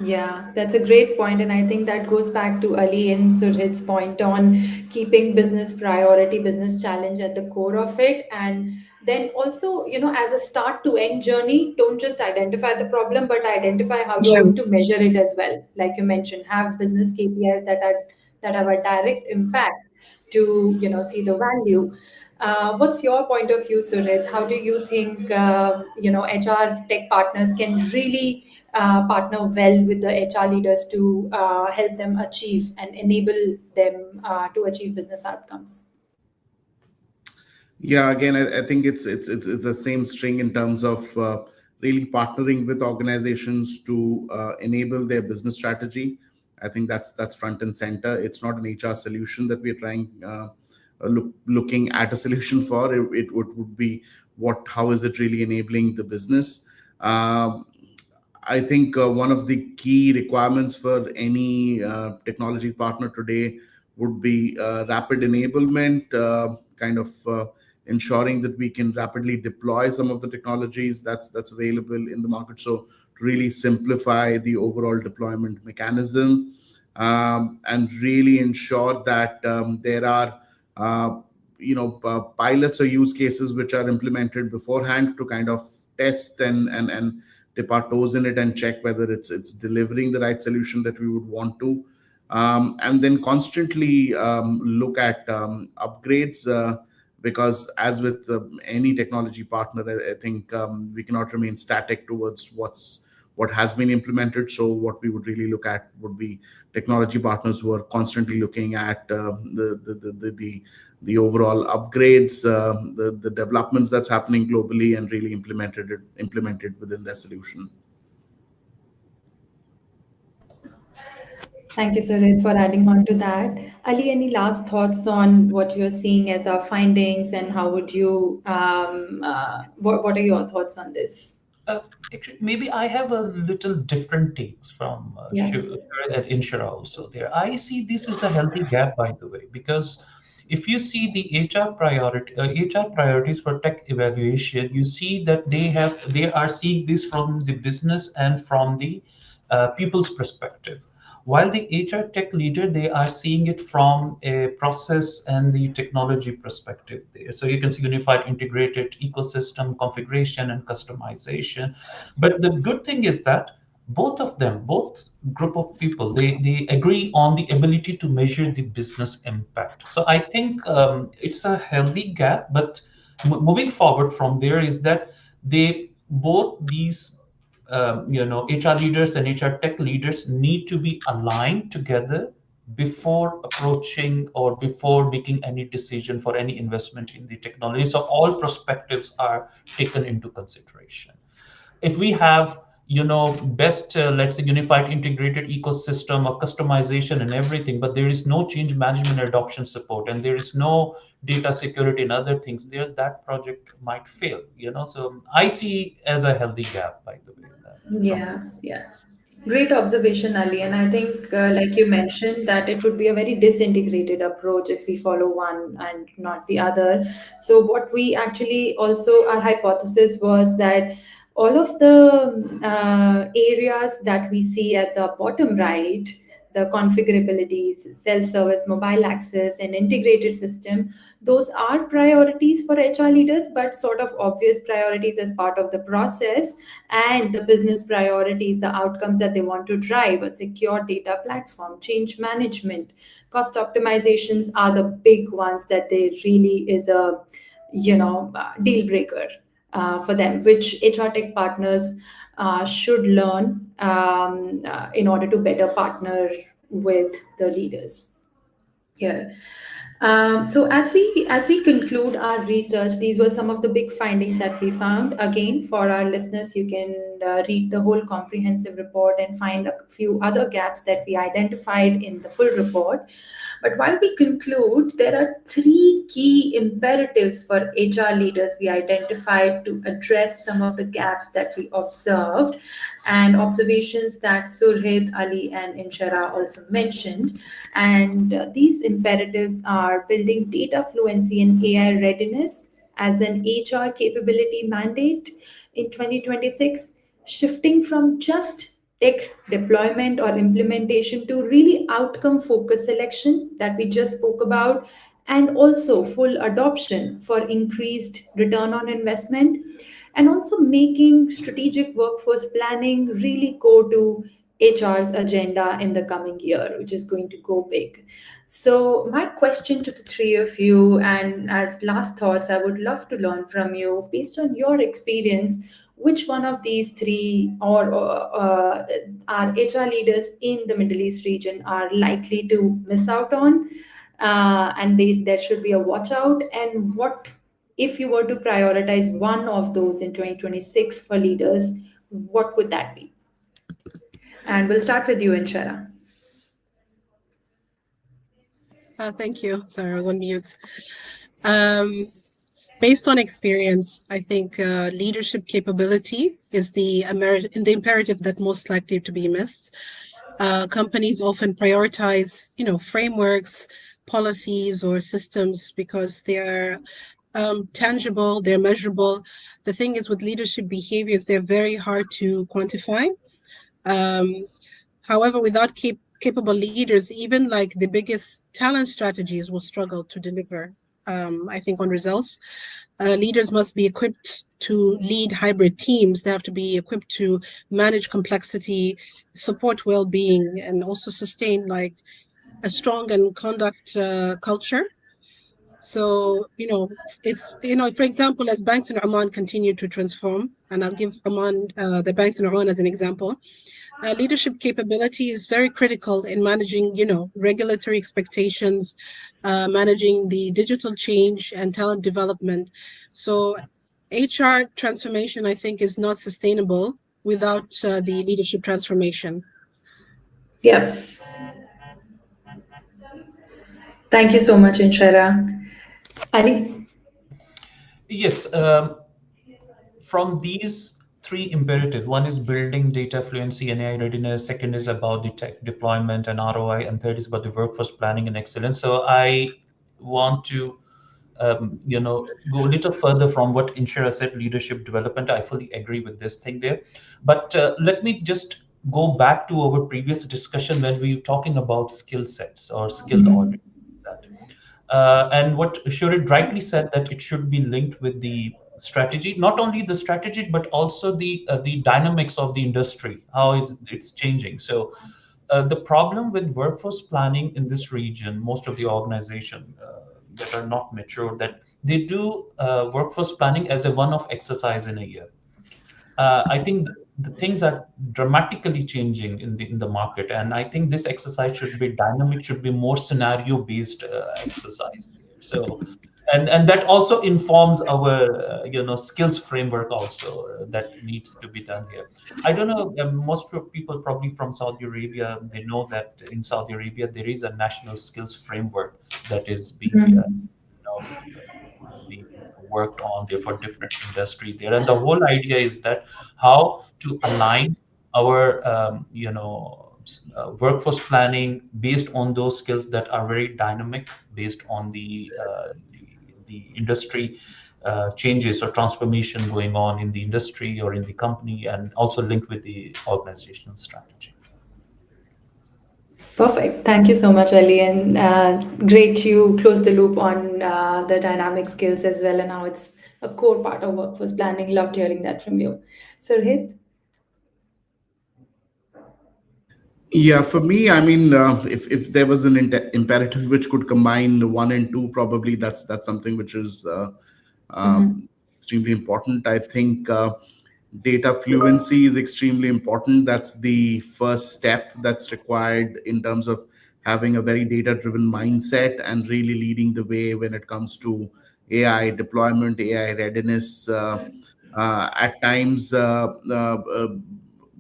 [SPEAKER 1] Yeah, that's a great point, and I think that goes back to Ali and Surhit's point on keeping business priority, business challenge at the core of it, and then also, as a start to end journey, don't just identify the problem, but identify how you're
[SPEAKER 4] Yeah.
[SPEAKER 1] going to measure it as well. Like you mentioned, have business KPIs that have a direct impact to see the value. What's your point of view, Surhit? How do you think HR tech partners can really partner well with the HR leaders to help them achieve and enable them to achieve business outcomes?
[SPEAKER 2] Yeah, again, I think it's the same string in terms of really partnering with organizations to enable their business strategy. I think that's front and center. It's not an HR solution that we're trying looking at a solution for. It would be how is it really enabling the business. I think one of the key requirements for any technology partner today would be rapid enablement, kind of ensuring that we can rapidly deploy some of the technologies that's available in the market. So to really simplify the overall deployment mechanism, and really ensure that there are pilots or use cases which are implemented beforehand to kind of test and dip our toes in it and check whether it's delivering the right solution that we would want to, and then constantly look at upgrades, because as with any technology partner, I think we cannot remain static towards what has been implemented. So what we would really look at would be technology partners who are constantly looking at the overall upgrades, the developments that's happening globally, and really implemented within their solution.
[SPEAKER 1] Thank you, Surit, for adding on to that. Ali, any last thoughts on what you're seeing as our findings, and how would you, what are your thoughts on this?
[SPEAKER 3] Uh, Actually, maybe I have a little different takes from
[SPEAKER 1] Yeah.
[SPEAKER 3] at Inshara also there. I see this as a healthy gap, by the way, because if you see the HR priorities for tech evaluation, you see that they are seeing this from the business and from the people's perspective. While the HR tech leader, they are seeing it from a process and the technology perspective there. So you can see unified integrated ecosystem configuration and customization. But the good thing is that both of them, both group of people, they agree on the ability to measure the business impact. So I think it's a healthy gap, but moving forward from there is that they both these HR leaders and HR tech leaders need to be aligned together before approaching or before making any decision for any investment in the technology. So all perspectives are taken into consideration. If we have best let's say unified integrated ecosystem or customization and everything, but there is no change management adoption support and there is no data security and other things there, that project might fail. So I see as a healthy gap, by the way, from
[SPEAKER 1] Yeah,
[SPEAKER 3] this
[SPEAKER 1] yeah.
[SPEAKER 3] analysis.
[SPEAKER 1] Great observation, Ali. And I think, like you mentioned, that it would be a very disintegrated approach if we follow one and not the other. So, what we actually also, our hypothesis was that all of the areas that we see at the bottom right, the configurabilities, self service, mobile access, and integrated system, those are priorities for HR leaders, but sort of obvious priorities as part of the process, and the business priorities, the outcomes that they want to drive, a secure data platform, change management, cost optimizations are the big ones that they really is a deal breaker for them, which HR tech partners should learn in order to better partner with the leaders here. So as we conclude our research, these were some of the big findings that we found. Again, for our listeners, you can read the whole comprehensive report and find a few other gaps that we identified in the full report. But while we conclude, there are three key imperatives for HR leaders we identified to address some of the gaps that we observed, and observations that Surhit, Ali, and Inshara also mentioned. And these imperatives are building data fluency and AI readiness as an HR capability mandate in 2026, shifting from just tech deployment or implementation to really outcome focused selection that we just spoke about, and also full adoption for increased return on investment, and also making strategic workforce planning really core to HR's agenda in the coming year, which is going to go big. So, my question to the three of you, and as last thoughts, I would love to learn from you based on your experience, which one of these three or our HR leaders in the Middle East region are likely to miss out on, and there should be a watch out, and what if you were to prioritize one of those in 2026 for leaders, what would that be? And we'll start with you, Inshara.
[SPEAKER 4] Thank you. Sorry, I was on mute. Um, Based on experience, I think leadership capability is the imperative that most likely to be missed. Companies often prioritize, frameworks, policies, or systems because they're tangible, they're measurable. The thing is, with leadership behaviors, they're very hard to quantify. Um, However, without capable leaders, even like the biggest talent strategies will struggle to deliver. I think on results, leaders must be equipped to lead hybrid teams. They have to be equipped to manage complexity, support well-being, and also sustain like a strong and conduct culture. So, for example, as banks in Oman continue to transform, and I'll give Oman, the banks in Oman as an example, leadership capability is very critical in managing, regulatory expectations, managing the digital change and talent development. So HR transformation, I think, is not sustainable without the leadership transformation.
[SPEAKER 1] Yeah. Thank you so much, Inshara. Ali?
[SPEAKER 3] Yes, from these three imperatives, one is building data fluency and AI readiness, second is about the tech deployment and ROI, and third is about the workforce planning and excellence. So I want to go a little further from what Inshira said, leadership development. I fully agree with this thing there. But let me just go back to our previous discussion when we were talking about skill sets or skilled
[SPEAKER 1] Mhm.
[SPEAKER 3] audit. And what Shurid rightly said, that it should be linked with the strategy, not only the strategy, but also the dynamics of the industry, how it's changing. So the problem with workforce planning in this region, most of the organization that are not mature, that they do workforce planning as a one-off exercise in a year. I think the things are dramatically changing in the market, and I think this exercise should be dynamic, should be more scenario based exercise there. So, and that also informs our skills framework also that needs to be done here. I don't know. Most of people probably from Saudi Arabia, they know that in Saudi Arabia there is a national skills framework that is being
[SPEAKER 1] Mhm.
[SPEAKER 3] know, being worked on there for different industry there, and the whole idea is that how to align our workforce planning based on those skills that are very dynamic based on the industry changes or transformation going on in the industry or in the company, and also linked with the organizational strategy.
[SPEAKER 1] Perfect. Thank you so much, Ali, and great to close the loop on the dynamic skills as well, and how it's a core part of workforce planning. Loved hearing that from you. Surhit?
[SPEAKER 2] Yeah, for me, I mean, if there was an imperative which could combine one and two, probably that's something which is
[SPEAKER 1] Mm-hmm.
[SPEAKER 2] extremely important. I think data fluency is extremely important. That's the first step that's required in terms of having a very data-driven mindset and really leading the way when it comes to AI deployment, AI readiness. At times,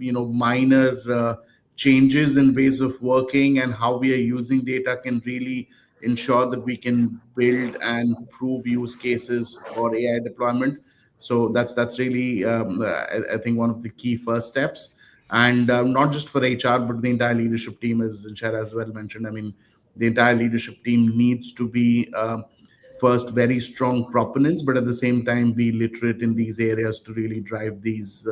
[SPEAKER 2] minor changes in ways of working and how we are using data can really ensure that we can build and prove use cases for AI deployment. So that's really I think one of the key first steps, and not just for HR but the entire leadership team, as Shara as well mentioned. I mean, the entire leadership team needs to be first very strong proponents, but at the same time be literate in these areas to really drive these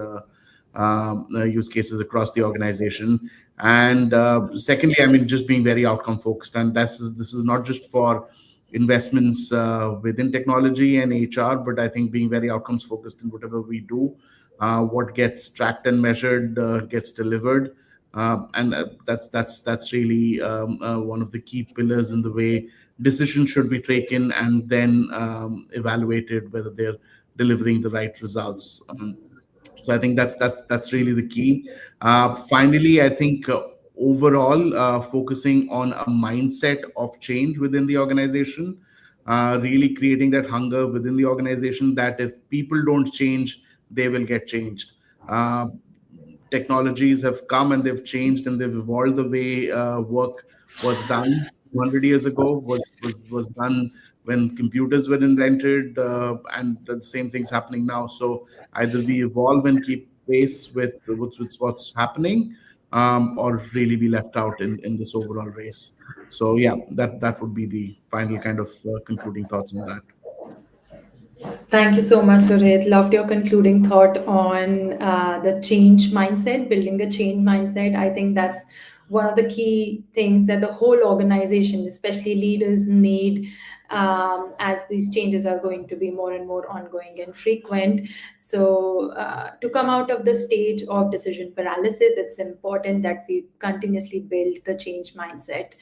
[SPEAKER 2] use cases across the organization. And secondly, I mean, just being very outcome focused, and this is not just for investments within technology and HR, but I think being very outcomes focused in whatever we do, what gets tracked and measured gets delivered, and that's really one of the key pillars in the way decisions should be taken and then evaluated whether they're delivering the right results. So I think that's really the key. Finally, I think overall focusing on a mindset of change within the organization, really creating that hunger within the organization that if people don't change, they will get changed. Uh, Technologies have come and they've changed and they've evolved. The way work was done 200 years ago was done when computers were invented, and the same thing's happening now. So either we evolve and keep pace with what's happening, or really be left out in this overall race. So yeah, that would be the final kind of concluding thoughts on that.
[SPEAKER 1] Thank you so much, Surhit. Loved your concluding thought on the change mindset, building a change mindset. I think that's one of the key things that the whole organization, especially leaders, need, as these changes are going to be more and more ongoing and frequent. So, to come out of the stage of decision paralysis, it's important that we continuously build the change mindset.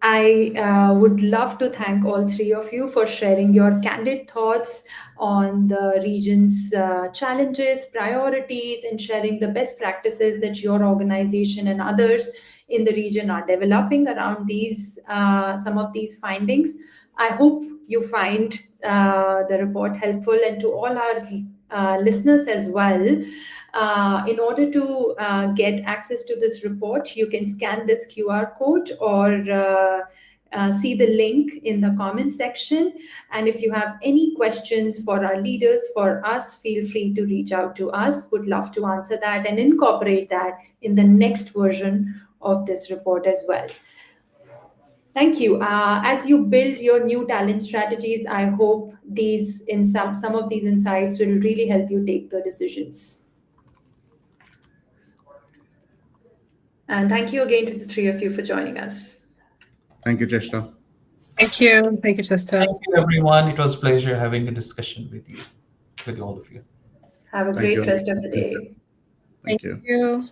[SPEAKER 1] I would love to thank all three of you for sharing your candid thoughts on the region's challenges, priorities, and sharing the best practices that your organization and others in the region are developing around these some of these findings. I hope you find the report helpful, and to all our listeners as well. In order to get access to this report, you can scan this QR code or see the link in the comment section. And if you have any questions for our leaders, for us, feel free to reach out to us. Would love to answer that and incorporate that in the next version of this report as well. Thank you. As you build your new talent strategies, I hope these in some of these insights will really help you take the decisions. And thank you again to the three of you for joining us.
[SPEAKER 2] Thank you, Cheshta.
[SPEAKER 4] Thank you. Thank you, Chester.
[SPEAKER 3] Thank you, everyone. It was a pleasure having a discussion with you, with all of you.
[SPEAKER 1] Have a
[SPEAKER 2] Thank
[SPEAKER 1] great
[SPEAKER 2] you.
[SPEAKER 1] rest of the day.
[SPEAKER 4] Thank
[SPEAKER 2] Thank you.
[SPEAKER 4] you.